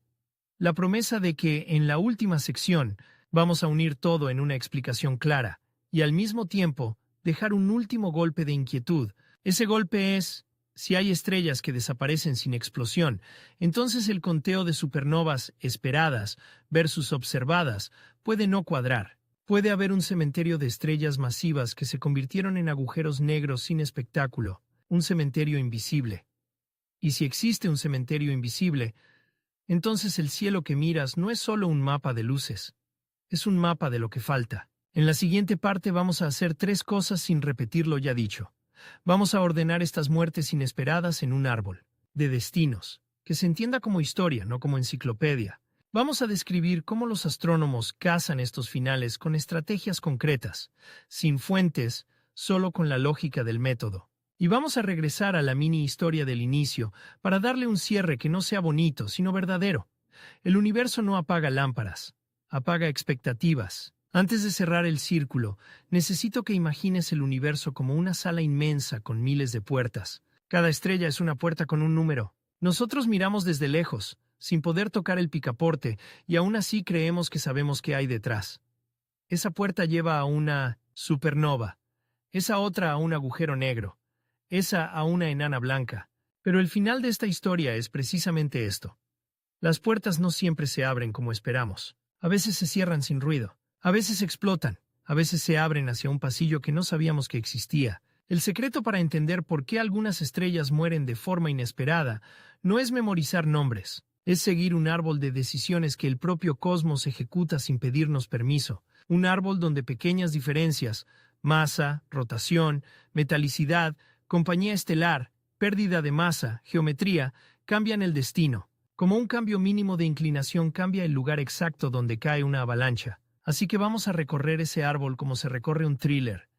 La promesa de que, en la última sección, vamos a unir todo en una explicación clara, y al mismo tiempo, dejar un último golpe de inquietud. Ese golpe es, si hay estrellas que desaparecen sin explosión, entonces el conteo de supernovas esperadas versus observadas puede no cuadrar. Puede haber un cementerio de estrellas masivas que se convirtieron en agujeros negros sin espectáculo, un cementerio invisible. Y si existe un cementerio invisible, entonces el cielo que miras no es solo un mapa de luces, es un mapa de lo que falta. En la siguiente parte vamos a hacer 3 cosas sin repetir lo ya dicho. Vamos a ordenar estas muertes inesperadas en un árbol de destinos, que se entienda como historia, no como enciclopedia. Vamos a describir cómo los astrónomos cazan estos finales con estrategias concretas, sin fuentes, solo con la lógica del método. Y vamos a regresar a la mini historia del inicio para darle un cierre que no sea bonito, sino verdadero. El universo no apaga lámparas, apaga expectativas. Antes de cerrar el círculo, necesito que imagines el universo como una sala inmensa con miles de puertas. Cada estrella es una puerta con un número. Nosotros miramos desde lejos, sin poder tocar el picaporte, y aún así creemos que sabemos qué hay detrás. Esa puerta lleva a una supernova, esa otra a un agujero negro, esa a una enana blanca. Pero el final de esta historia es precisamente esto. Las puertas no siempre se abren como esperamos. A veces se cierran sin ruido. A veces explotan. A veces se abren hacia un pasillo que no sabíamos que existía. El secreto para entender por qué algunas estrellas mueren de forma inesperada no es memorizar nombres. Es seguir un árbol de decisiones que el propio cosmos ejecuta sin pedirnos permiso. Un árbol donde pequeñas diferencias, masa, rotación, metalicidad, compañía estelar, pérdida de masa, geometría, cambian el destino. Como un cambio mínimo de inclinación cambia el lugar exacto donde cae una avalancha. Así que vamos a recorrer ese árbol como se recorre un thriller.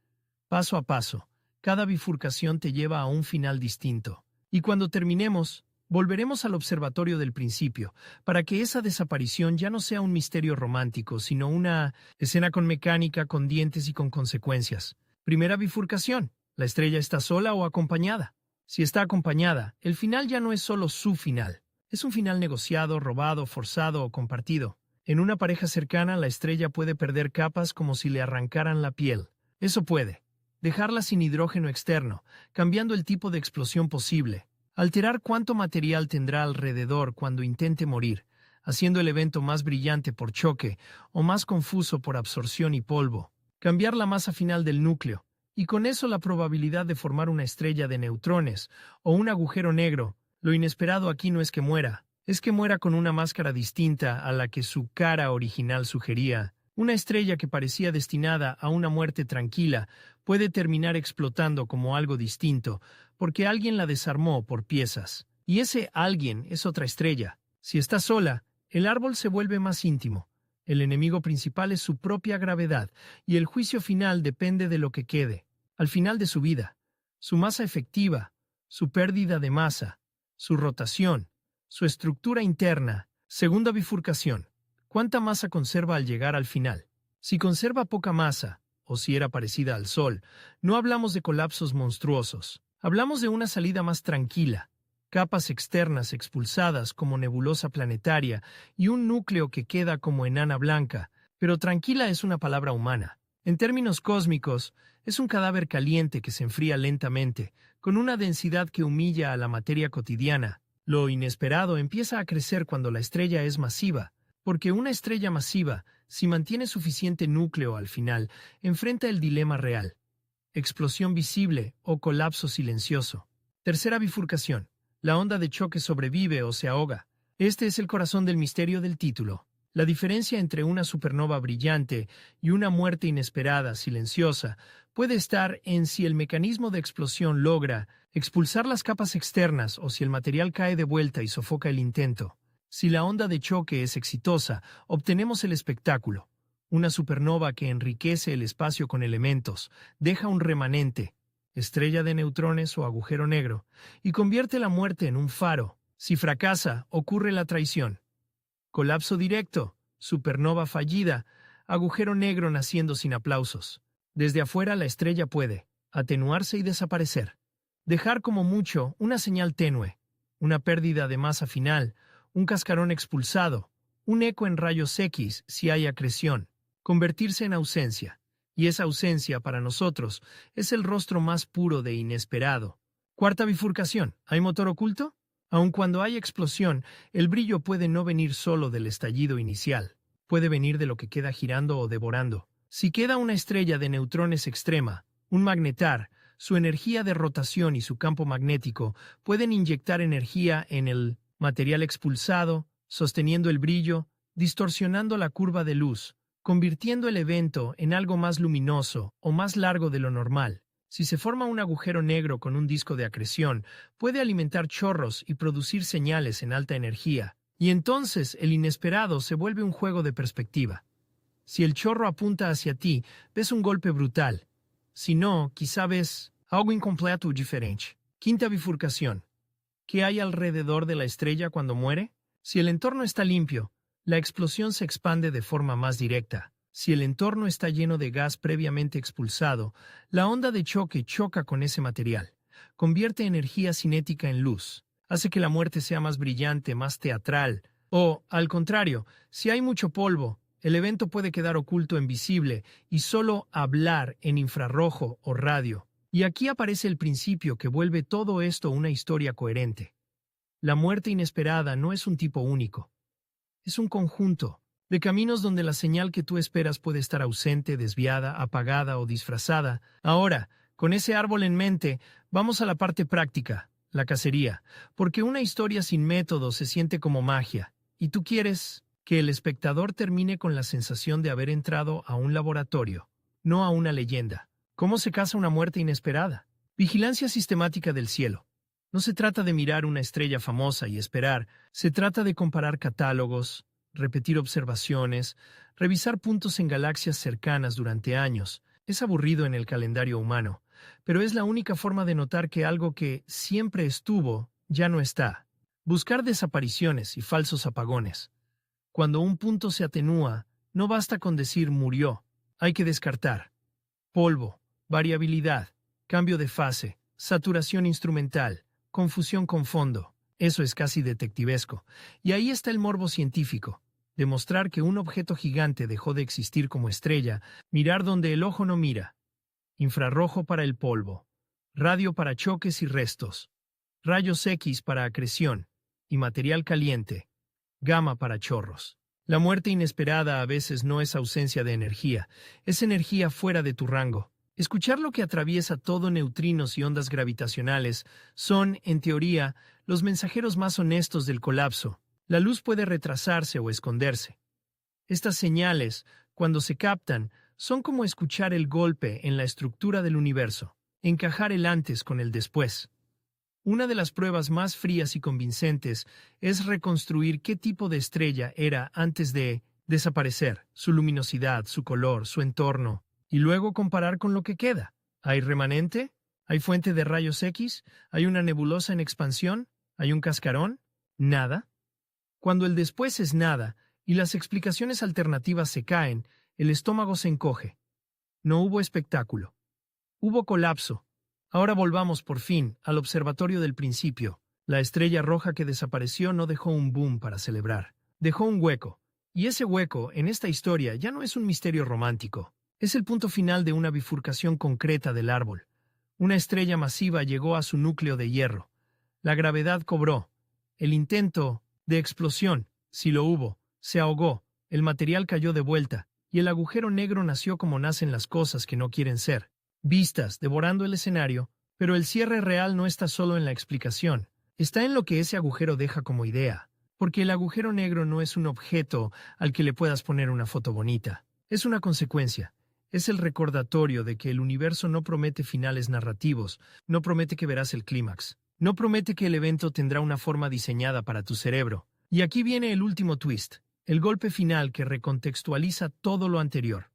Paso a paso, cada bifurcación te lleva a un final distinto. Y cuando terminemos, volveremos al observatorio del principio, para que esa desaparición ya no sea un misterio romántico, sino una escena con mecánica, con dientes y con consecuencias. Primera bifurcación. ¿La estrella está sola o acompañada? Si está acompañada, el final ya no es solo su final. Es un final negociado, robado, forzado o compartido. En una pareja cercana, la estrella puede perder capas como si le arrancaran la piel. Eso puede dejarla sin hidrógeno externo, cambiando el tipo de explosión posible. Alterar cuánto material tendrá alrededor cuando intente morir, haciendo el evento más brillante por choque o más confuso por absorción y polvo. Cambiar la masa final del núcleo, y con eso la probabilidad de formar una estrella de neutrones o un agujero negro. Lo inesperado aquí no es que muera, es que muera con una máscara distinta a la que su cara original sugería. Una estrella que parecía destinada a una muerte tranquila puede terminar explotando como algo distinto, porque alguien la desarmó por piezas. Y ese alguien es otra estrella. Si está sola, el árbol se vuelve más íntimo. El enemigo principal es su propia gravedad, y el juicio final depende de lo que quede. Al final de su vida, su masa efectiva, su pérdida de masa, su rotación, su estructura interna. Segunda bifurcación. ¿Cuánta masa conserva al llegar al final? Si conserva poca masa, o si era parecida al Sol, no hablamos de colapsos monstruosos. Hablamos de una salida más tranquila, capas externas expulsadas como nebulosa planetaria y un núcleo que queda como enana blanca, pero tranquila es una palabra humana. En términos cósmicos, es un cadáver caliente que se enfría lentamente, con una densidad que humilla a la materia cotidiana. Lo inesperado empieza a crecer cuando la estrella es masiva, porque una estrella masiva, si mantiene suficiente núcleo al final, enfrenta el dilema real: explosión visible o colapso silencioso. Tercera bifurcación. La onda de choque sobrevive o se ahoga. Este es el corazón del misterio del título. La diferencia entre una supernova brillante y una muerte inesperada, silenciosa, puede estar en si el mecanismo de explosión logra expulsar las capas externas o si el material cae de vuelta y sofoca el intento. Si la onda de choque es exitosa, obtenemos el espectáculo: una supernova que enriquece el espacio con elementos, deja un remanente, estrella de neutrones o agujero negro, y convierte la muerte en un faro. Si fracasa, ocurre la traición. Colapso directo, supernova fallida, agujero negro naciendo sin aplausos. Desde afuera la estrella puede atenuarse y desaparecer, dejar como mucho una señal tenue, una pérdida de masa final, un cascarón expulsado, un eco en rayos X si hay acreción, convertirse en ausencia. Y esa ausencia para nosotros es el rostro más puro de inesperado. Cuarta bifurcación. ¿Hay motor oculto? Aun cuando hay explosión, el brillo puede no venir solo del estallido inicial. Puede venir de lo que queda girando o devorando. Si queda una estrella de neutrones extrema, un magnetar, su energía de rotación y su campo magnético pueden inyectar energía en el material expulsado, sosteniendo el brillo, distorsionando la curva de luz, convirtiendo el evento en algo más luminoso o más largo de lo normal. Si se forma un agujero negro con un disco de acreción, puede alimentar chorros y producir señales en alta energía, y entonces el inesperado se vuelve un juego de perspectiva. Si el chorro apunta hacia ti, ves un golpe brutal. Si no, quizá ves algo incompleto o diferente. Quinta bifurcación. ¿Qué hay alrededor de la estrella cuando muere? Si el entorno está limpio, la explosión se expande de forma más directa. Si el entorno está lleno de gas previamente expulsado, la onda de choque choca con ese material, convierte energía cinética en luz, hace que la muerte sea más brillante, más teatral, o, al contrario, si hay mucho polvo, el evento puede quedar oculto en visible y solo hablar en infrarrojo o radio. Y aquí aparece el principio que vuelve todo esto una historia coherente. La muerte inesperada no es un tipo único. Es un conjunto de caminos donde la señal que tú esperas puede estar ausente, desviada, apagada o disfrazada. Ahora, con ese árbol en mente, vamos a la parte práctica, la cacería, porque una historia sin método se siente como magia, y tú quieres que el espectador termine con la sensación de haber entrado a un laboratorio, no a una leyenda. ¿Cómo se caza una muerte inesperada? Vigilancia sistemática del cielo. No se trata de mirar una estrella famosa y esperar, se trata de comparar catálogos, repetir observaciones, revisar puntos en galaxias cercanas durante años. Es aburrido en el calendario humano, pero es la única forma de notar que algo que siempre estuvo ya no está. Buscar desapariciones y falsos apagones. Cuando un punto se atenúa, no basta con decir murió, hay que descartar. Polvo, variabilidad, cambio de fase, saturación instrumental, confusión con fondo. Eso es casi detectivesco. Y ahí está el morbo científico. Demostrar que un objeto gigante dejó de existir como estrella, mirar donde el ojo no mira. Infrarrojo para el polvo, radio para choques y restos, rayos X para acreción y material caliente, gamma para chorros. La muerte inesperada a veces no es ausencia de energía, es energía fuera de tu rango. Escuchar lo que atraviesa todo neutrinos y ondas gravitacionales son, en teoría, los mensajeros más honestos del colapso. La luz puede retrasarse o esconderse. Estas señales, cuando se captan, son como escuchar el golpe en la estructura del universo, encajar el antes con el después. Una de las pruebas más frías y convincentes es reconstruir qué tipo de estrella era antes de desaparecer, su luminosidad, su color, su entorno, y luego comparar con lo que queda. ¿Hay remanente? ¿Hay fuente de rayos X? ¿Hay una nebulosa en expansión? ¿Hay un cascarón? ¿Nada? Cuando el después es nada y las explicaciones alternativas se caen, el estómago se encoge. No hubo espectáculo. Hubo colapso. Ahora volvamos por fin al observatorio del principio. La estrella roja que desapareció no dejó un boom para celebrar. Dejó un hueco. Y ese hueco, en esta historia, ya no es un misterio romántico. Es el punto final de una bifurcación concreta del árbol. Una estrella masiva llegó a su núcleo de hierro. La gravedad cobró. El intento de explosión, si lo hubo, se ahogó. El material cayó de vuelta. Y el agujero negro nació como nacen las cosas que no quieren ser. Vistas, devorando el escenario, pero el cierre real no está solo en la explicación. Está en lo que ese agujero deja como idea. Porque el agujero negro no es un objeto al que le puedas poner una foto bonita. Es una consecuencia. Es el recordatorio de que el universo no promete finales narrativos, no promete que verás el clímax, no promete que el evento tendrá una forma diseñada para tu cerebro. Y aquí viene el último twist, el golpe final que recontextualiza todo lo anterior.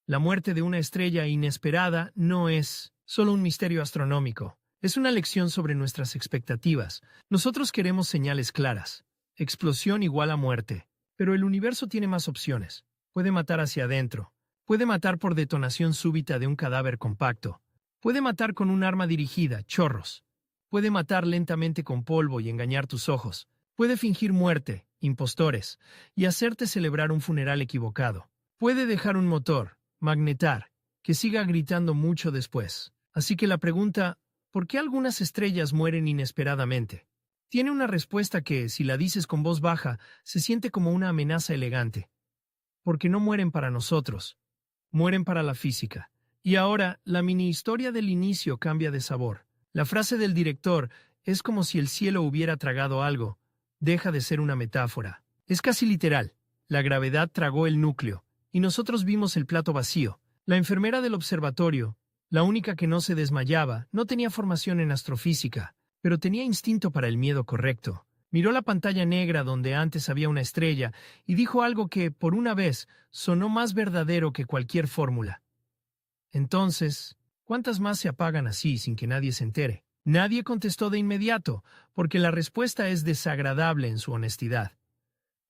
La muerte de una estrella inesperada no es solo un misterio astronómico, es una lección sobre nuestras expectativas. Nosotros queremos señales claras. Explosión igual a muerte. Pero el universo tiene más opciones. Puede matar hacia adentro. Puede matar por detonación súbita de un cadáver compacto. Puede matar con un arma dirigida, chorros. Puede matar lentamente con polvo y engañar tus ojos. Puede fingir muerte, impostores, y hacerte celebrar un funeral equivocado. Puede dejar un motor, magnetar, que siga gritando mucho después. Así que la pregunta, ¿por qué algunas estrellas mueren inesperadamente? Tiene una respuesta que, si la dices con voz baja, se siente como una amenaza elegante. Porque no mueren para nosotros. Mueren para la física. Y ahora, la mini historia del inicio cambia de sabor. La frase del director es como si el cielo hubiera tragado algo. Deja de ser una metáfora. Es casi literal. La gravedad tragó el núcleo, y nosotros vimos el plato vacío. La enfermera del observatorio, la única que no se desmayaba, no tenía formación en astrofísica, pero tenía instinto para el miedo correcto. Miró la pantalla negra donde antes había una estrella y dijo algo que, por una vez, sonó más verdadero que cualquier fórmula. Entonces, ¿cuántas más se apagan así sin que nadie se entere? Nadie contestó de inmediato, porque la respuesta es desagradable en su honestidad.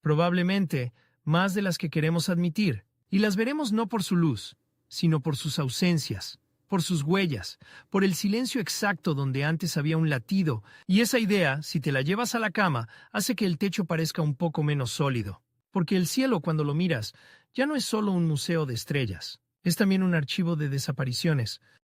Probablemente, más de las que queremos admitir. Y las veremos no por su luz, sino por sus ausencias, por sus huellas, por el silencio exacto donde antes había un latido, y esa idea, si te la llevas a la cama, hace que el techo parezca un poco menos sólido. Porque el cielo, cuando lo miras, ya no es solo un museo de estrellas, es también un archivo de desapariciones,